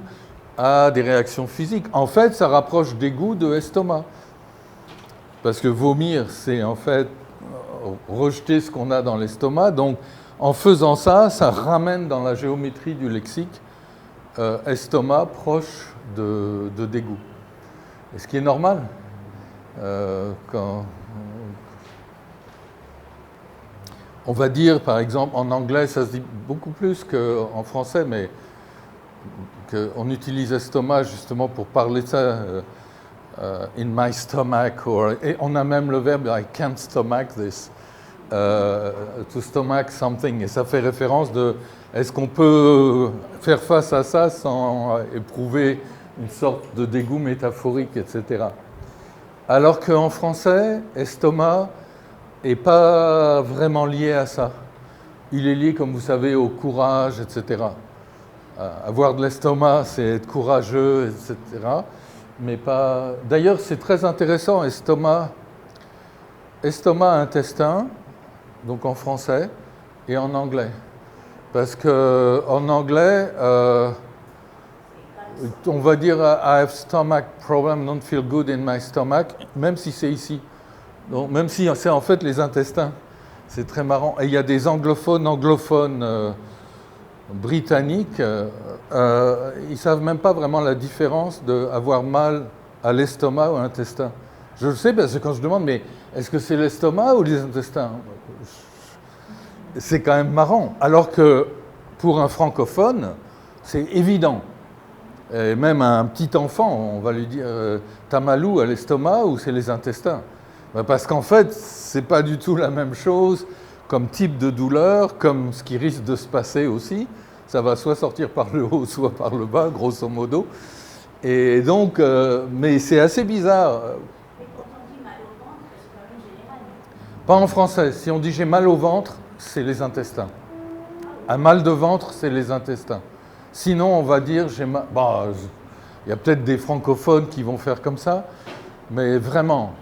à des réactions physiques. En fait, ça rapproche dégoût de estomac. Parce que vomir, c'est en fait rejeter ce qu'on a dans l'estomac. Donc, en faisant ça, ça ramène dans la géométrie du lexique estomac proche de dégoût. Et ce qui est normal. On va dire, par exemple, en anglais, ça se dit beaucoup plus qu'en français, mais on utilise estomac justement pour parler de ça. In my stomach, et on a même le verbe I can't stomach this, to stomach something. Et ça fait référence de est-ce qu'on peut faire face à ça sans éprouver une sorte de dégoût métaphorique, etc. Alors qu'en français, estomac n'est pas vraiment lié à ça. Il est lié, comme vous savez, au courage, etc. Avoir de l'estomac, c'est être courageux, etc. Mais pas... D'ailleurs, c'est très intéressant, estomac, intestin, donc en français, et en anglais. Parce qu'en anglais, on va dire I have stomach problem, don't feel good in my stomach, même si c'est ici. Donc, même si c'est en fait les intestins. C'est très marrant. Et il y a des anglophones britanniques, ils ne savent même pas vraiment la différence d'avoir mal à l'estomac ou à l'intestin. Je le sais parce que quand je demande, mais est-ce que c'est l'estomac ou les intestins? C'est quand même marrant. Alors que pour un francophone, c'est évident. Et même un petit enfant, on va lui dire t'as mal où, à l'estomac ou c'est les intestins? Parce qu'en fait, c'est pas du tout la même chose comme type de douleur, comme ce qui risque de se passer aussi. Ça va soit sortir par le haut, soit par le bas, grosso modo. Et donc, mais c'est assez bizarre. Mais quand on dit mal au ventre, c'est quand même général. Pas en français. Si on dit j'ai mal au ventre, c'est les intestins. Un mal de ventre, c'est les intestins. Sinon, on va dire j'ai mal. Bah, il y a peut-être des francophones qui vont faire comme ça, mais vraiment,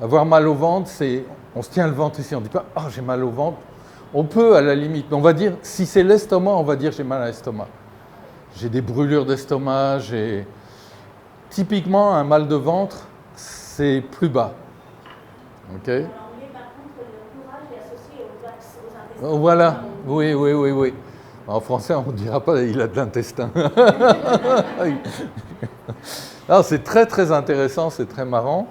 avoir mal au ventre, c'est on se tient le ventre ici, on ne dit pas j'ai mal au ventre. On peut à la limite, mais on va dire si c'est l'estomac, on va dire j'ai mal à l'estomac. J'ai des brûlures d'estomac, typiquement un mal de ventre, c'est plus bas. OK ? Alors, mais par contre, le courage est associé aux intestins. Voilà, oui. En français, on ne dira pas il a de l'intestin. Alors, c'est très très intéressant, c'est très marrant.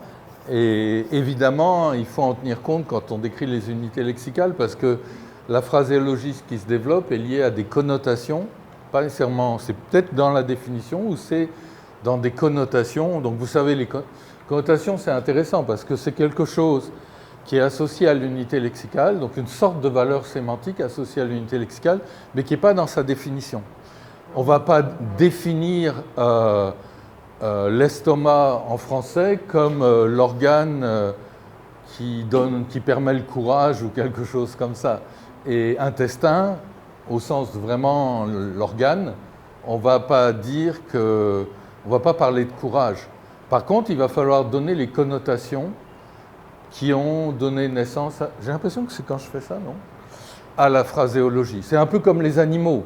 Et évidemment, il faut en tenir compte quand on décrit les unités lexicales parce que la phraséologie qui se développe est liée à des connotations, pas nécessairement, c'est peut-être dans la définition ou c'est dans des connotations. Donc vous savez, les connotations, c'est intéressant parce que c'est quelque chose qui est associé à l'unité lexicale, donc une sorte de valeur sémantique associée à l'unité lexicale, mais qui n'est pas dans sa définition. On ne va pas définir l'estomac en français comme l'organe qui permet le courage ou quelque chose comme ça. Et intestin, au sens vraiment l'organe, on ne va pas dire que... On ne va pas parler de courage. Par contre, il va falloir donner les connotations qui ont donné naissance à... J'ai l'impression que c'est quand je fais ça, non ? À la phraséologie. C'est un peu comme les animaux.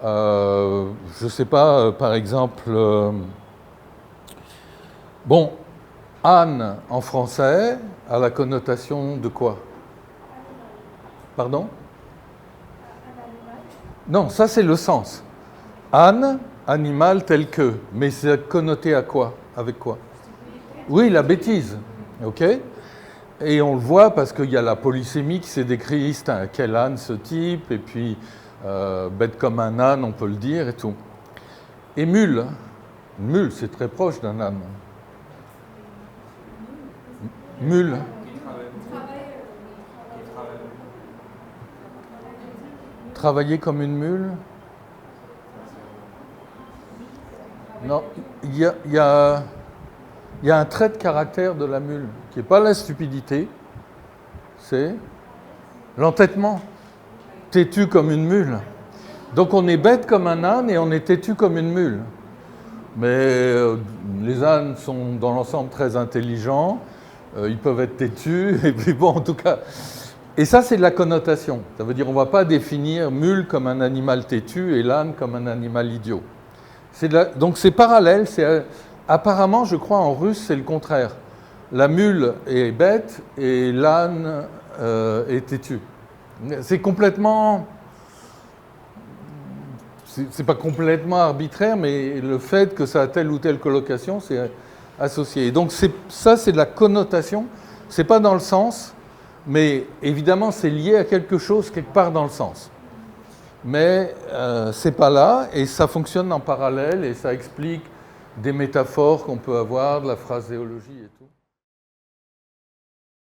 Je ne sais pas, par exemple... Bon, âne en français a la connotation de quoi ? Pardon ? Non, ça c'est le sens. Âne, animal tel que. Mais c'est connoté à quoi ? Avec quoi ? Oui, la bêtise. OK ? Et on le voit parce qu'il y a la polysémie qui s'est décrite. Quel âne ce type ? Et puis, bête comme un âne, on peut le dire et tout. Et mule. Mule, c'est très proche d'un âne. Mule. Travailler comme une mule ? Non, il y a un trait de caractère de la mule qui n'est pas la stupidité, c'est l'entêtement. Têtu comme une mule. Donc on est bête comme un âne et on est têtu comme une mule. Mais les ânes sont dans l'ensemble très intelligents, ils peuvent être têtus, et puis bon, en tout cas... Et ça, c'est de la connotation. Ça veut dire qu'on ne va pas définir mule comme un animal têtu et l'âne comme un animal idiot. Donc c'est parallèle. Apparemment, je crois, en russe, c'est le contraire. La mule est bête et l'âne est têtu. C'est complètement... C'est pas complètement arbitraire, mais le fait que ça a telle ou telle colocation, c'est associé. Donc ça, c'est de la connotation. C'est pas dans le sens... Mais évidemment, c'est lié à quelque chose quelque part dans le sens. Mais c'est pas là, et ça fonctionne en parallèle, et ça explique des métaphores qu'on peut avoir, de la phraséologie et tout.